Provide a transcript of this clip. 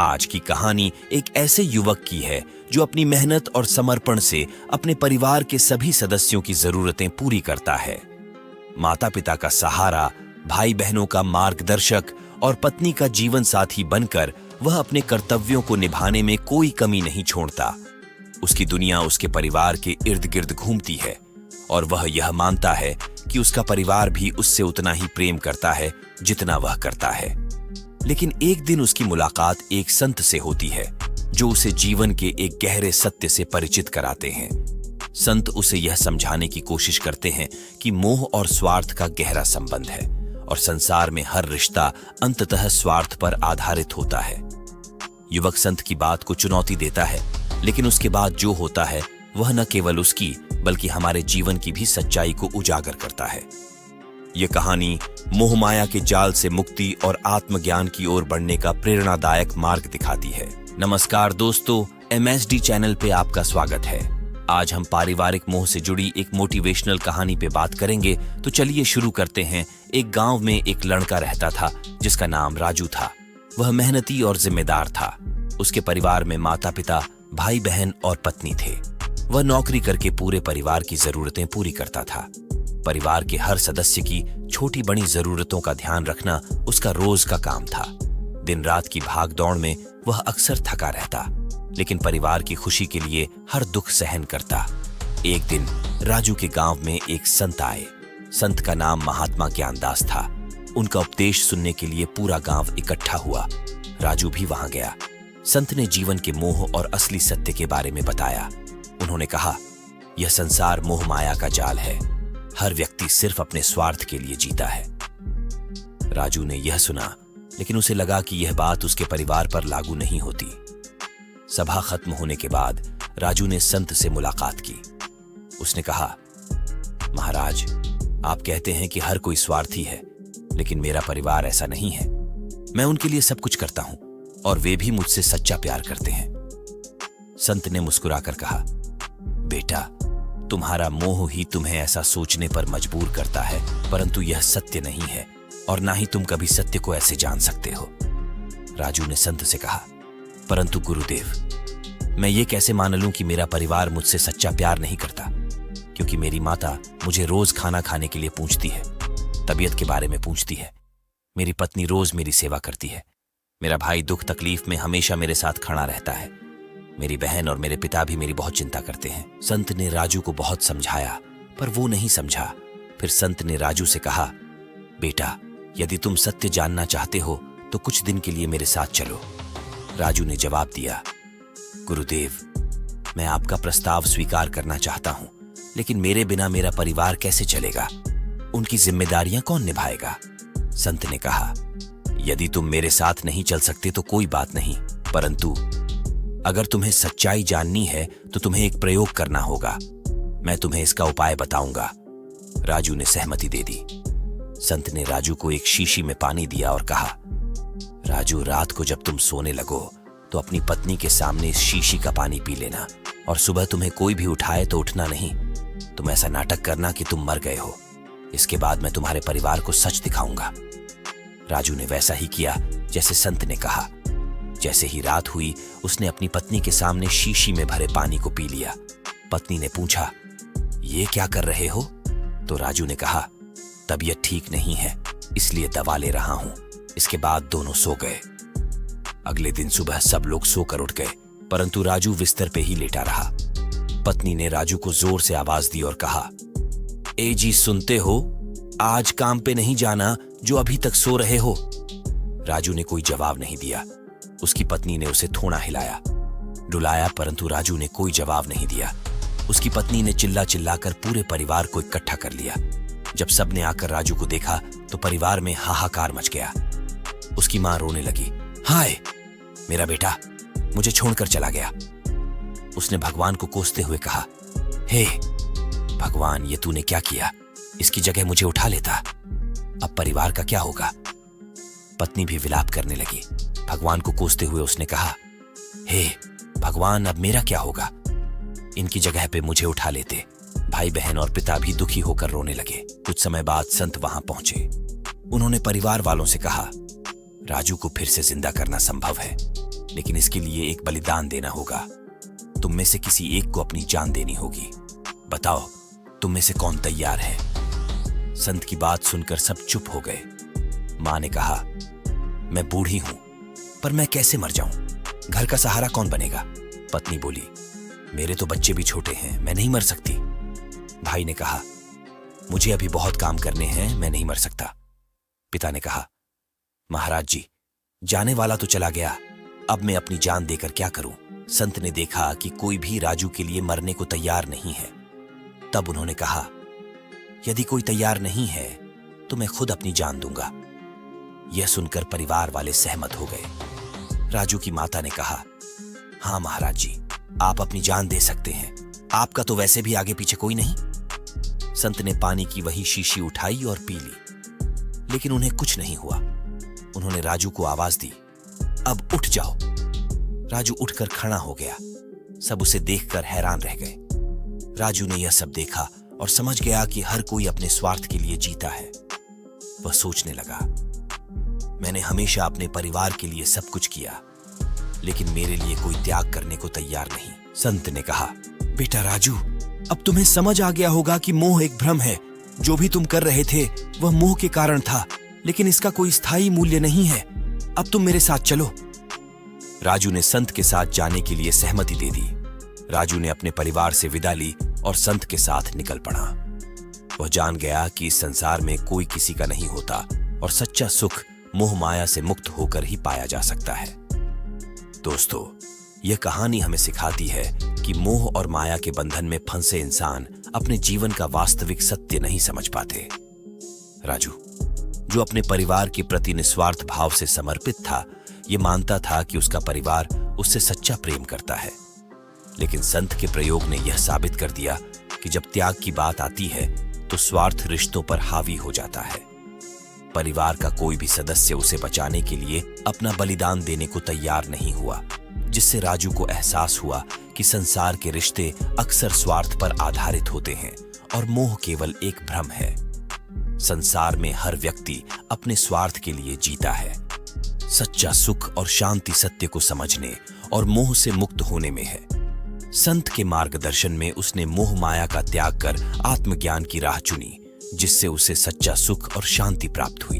आज की कहानी एक ऐसे युवक की है जो अपनी मेहनत और समर्पण से अपने परिवार के सभी सदस्यों की जरूरतें पूरी करता है। माता पिता का सहारा, भाई बहनों का मार्गदर्शक और पत्नी का जीवन साथी बनकर वह अपने कर्तव्यों को निभाने में कोई कमी नहीं छोड़ता। उसकी दुनिया उसके परिवार के इर्द गिर्द घूमती है और वह यह मानता है कि उसका परिवार भी उससे उतना ही प्रेम करता है जितना वह करता है। लेकिन एक दिन उसकी मुलाकात एक संत से होती है जो उसे जीवन के एक गहरे सत्य से परिचित कराते हैं। संत उसे यह समझाने की कोशिश करते हैं कि मोह और स्वार्थ का गहरा संबंध है और संसार में हर रिश्ता अंततः स्वार्थ पर आधारित होता है। युवक संत की बात को चुनौती देता है, लेकिन उसके बाद जो होता है वह न केवल उसकी बल्कि हमारे जीवन की भी सच्चाई को उजागर करता है। यह कहानी मोहमाया के जाल से मुक्ति और आत्मज्ञान की ओर बढ़ने का प्रेरणादायक मार्ग दिखाती है। नमस्कार दोस्तों, MSD चैनल पे आपका स्वागत है। आज हम पारिवारिक मोह से जुड़ी एक मोटिवेशनल कहानी पे बात करेंगे, तो चलिए शुरू करते हैं। एक गांव में एक लड़का रहता था जिसका नाम राजू था। वह मेहनती और जिम्मेदार था। उसके परिवार में माता पिता, भाई बहन और पत्नी थे। वह नौकरी करके पूरे परिवार की जरूरतें पूरी करता था। परिवार के हर सदस्य की छोटी बड़ी जरूरतों का ध्यान रखना उसका रोज का काम था। दिन रात की भाग दौड़ में वह अक्सर थका रहता, लेकिन परिवार की खुशी के लिए हर दुख सहन करता। एक दिन राजू के गांव में एक संत आए। संत का नाम महात्मा ज्ञानदास था। उनका उपदेश सुनने के लिए पूरा गांव इकट्ठा हुआ। राजू भी वहां गया। संत ने जीवन के मोह और असली सत्य के बारे में बताया। उन्होंने कहा, यह संसार मोह माया का जाल है। हर व्यक्ति सिर्फ अपने स्वार्थ के लिए जीता है। राजू ने यह सुना, लेकिन उसे लगा कि यह बात उसके परिवार पर लागू नहीं होती। सभा खत्म होने के बाद राजू ने संत से मुलाकात की। उसने कहा, महाराज, आप कहते हैं कि हर कोई स्वार्थी है, लेकिन मेरा परिवार ऐसा नहीं है। मैं उनके लिए सब कुछ करता हूं और वे भी मुझसे सच्चा प्यार करते हैं। संत ने मुस्कुराकर कहा, बेटा, तुम्हारा मोह ही तुम्हें ऐसा सोचने पर मजबूर करता है, परंतु यह सत्य नहीं है और ना ही तुम कभी सत्य को ऐसे जान सकते हो। राजू ने संत से कहा, परंतु गुरुदेव, मैं ये कैसे मान लूं कि मेरा परिवार मुझसे सच्चा प्यार नहीं करता, क्योंकि मेरी माता मुझे रोज खाना खाने के लिए पूछती है, तबीयत के बारे में पूछती है। मेरी पत्नी रोज मेरी सेवा करती है। मेरा भाई दुख तकलीफ में हमेशा मेरे साथ खड़ा रहता है। मेरी बहन और मेरे पिता भी मेरी बहुत चिंता करते हैं। संत ने राजू को बहुत समझाया, पर वो नहीं समझा। फिर संत ने राजू से कहा, बेटा, यदि तुम सत्य जानना चाहते हो तो कुछ दिन के लिए मेरे साथ चलो। राजू ने जवाब दिया, गुरुदेव, मैं आपका प्रस्ताव स्वीकार करना चाहता हूं, लेकिन मेरे बिना मेरा परिवार कैसे चलेगा? उनकी जिम्मेदारियां कौन निभाएगा? संत ने कहा, यदि तुम मेरे साथ नहीं चल सकते तो कोई बात नहीं, परंतु अगर तुम्हें सच्चाई जाननी है तो तुम्हें एक प्रयोग करना होगा। मैं तुम्हें इसका उपाय बताऊंगा। राजू ने सहमति दे दी। संत ने राजू को एक शीशी में पानी दिया और कहा, राजू, रात को जब तुम सोने लगो तो अपनी पत्नी के सामने इस शीशी का पानी पी लेना और सुबह तुम्हें कोई भी उठाए तो उठना नहीं। तुम ऐसा नाटक करना कि तुम मर गए हो। इसके बाद मैं तुम्हारे परिवार को सच दिखाऊंगा। राजू ने वैसा ही किया जैसे संत ने कहा। जैसे ही रात हुई, उसने अपनी पत्नी के सामने शीशी में भरे पानी को पी लिया। पत्नी ने पूछा, ये क्या कर रहे हो? तो राजू ने कहा, तबीयत ठीक नहीं है, इसलिए दवा ले रहा हूं। इसके बाद दोनों सो गए। अगले दिन सुबह सब लोग सोकर उठ गए, परंतु राजू बिस्तर पे ही लेटा रहा। पत्नी ने राजू को जोर से आवाज दी और कहा, ए जी, सुनते हो? आज काम पे नहीं जाना जो अभी तक सो रहे हो। राजू ने कोई जवाब नहीं दिया। उसकी पत्नी ने उसे थोड़ा हिलाया, डुलाया, परंतु राजू ने कोई जवाब नहीं दिया। उसकी पत्नी ने चिल्ला चिल्लाकर पूरे परिवार को इकट्ठा कर लिया। जब सबने आकर राजू को देखा तो परिवार में हाहाकार मच गया। उसकी मां रोने लगी, हाय, मेरा बेटा मुझे छोड़कर चला गया। उसने भगवान को कोसते हुए कहा, हे भगवान, ये तूने क्या किया? इसकी जगह मुझे उठा लेता। अब परिवार का क्या होगा? पत्नी भी विलाप करने लगी। भगवान को कोसते हुए उसने कहा, हे भगवान, अब मेरा क्या होगा? इनकी जगह पे मुझे उठा लेते। भाई बहन और पिता भी दुखी होकर रोने लगे। कुछ समय बाद संत वहां पहुंचे। उन्होंने परिवार वालों से कहा, राजू को फिर से जिंदा करना संभव है, लेकिन इसके लिए एक बलिदान देना होगा। तुम में से किसी एक को अपनी जान देनी होगी। बताओ, तुम में से कौन तैयार है? संत की बात सुनकर सब चुप हो गए। मां ने कहा, मैं बूढ़ी हूं, पर मैं कैसे मर जाऊं? घर का सहारा कौन बनेगा? पत्नी बोली, मेरे तो बच्चे भी छोटे हैं, मैं नहीं मर सकती। भाई ने कहा, मुझे अभी बहुत काम करने हैं, मैं नहीं मर सकता। पिता ने कहा, महाराज जी, जाने वाला तो चला गया, अब मैं अपनी जान देकर क्या करूं? संत ने देखा कि कोई भी राजू के लिए मरने को तैयार नहीं है। तब उन्होंने कहा, यदि कोई तैयार नहीं है तो मैं खुद अपनी जान दूंगा। यह सुनकर परिवार वाले सहमत हो गए। राजू की माता ने कहा, हां महाराज जी, आप अपनी जान दे सकते हैं, आपका तो वैसे भी आगे पीछे कोई नहीं। संत ने पानी की वही शीशी उठाई और पी ली, लेकिन उन्हें कुछ नहीं हुआ। उन्होंने राजू को आवाज दी, अब उठ जाओ। राजू उठकर खड़ा हो गया। सब उसे देखकर हैरान रह गए। राजू ने यह सब देखा और समझ गया कि हर कोई अपने स्वार्थ के लिए जीता है। वह सोचने लगा, मैंने हमेशा अपने परिवार के लिए सब कुछ किया, लेकिन मेरे लिए कोई त्याग करने को तैयार नहीं। संत ने कहा, बेटा राजू, अब तुम्हें समझ आ गया होगा कि मोह एक भ्रम है। जो भी तुम कर रहे थे वह मोह के कारण था, लेकिन इसका कोई स्थायी मूल्य नहीं है। अब तुम मेरे साथ चलो। राजू ने संत के साथ जाने के लिए सहमति दे दी। राजू ने अपने परिवार से विदा ली और संत के साथ निकल पड़ा। वह जान गया कि इस संसार में कोई किसी का नहीं होता और सच्चा सुख मोह माया से मुक्त होकर ही पाया जा सकता है। दोस्तों, यह कहानी हमें सिखाती है कि मोह और माया के बंधन में फंसे इंसान अपने जीवन का वास्तविक सत्य नहीं समझ पाते। राजू, जो अपने परिवार के प्रति निस्वार्थ भाव से समर्पित था, ये मानता था कि उसका परिवार उससे सच्चा प्रेम करता है। लेकिन संत के प्रयोग ने यह साबित कर दिया कि जब त्याग की बात आती है तो स्वार्थ रिश्तों पर हावी हो जाता है। परिवार का कोई भी सदस्य उसे बचाने के लिए अपना बलिदान देने को तैयार नहीं हुआ, जिससे राजू को एहसास हुआ कि संसार के रिश्ते अक्सर स्वार्थ पर आधारित होते हैं और मोह केवल एक भ्रम है। संसार में हर व्यक्ति अपने स्वार्थ के लिए जीता है। सच्चा सुख और शांति सत्य को समझने और मोह से मुक्त होने में है। संत के मार्गदर्शन में उसने मोह माया का त्याग कर आत्मज्ञान की राह चुनी, जिससे उसे सच्चा सुख और शांति प्राप्त हुई।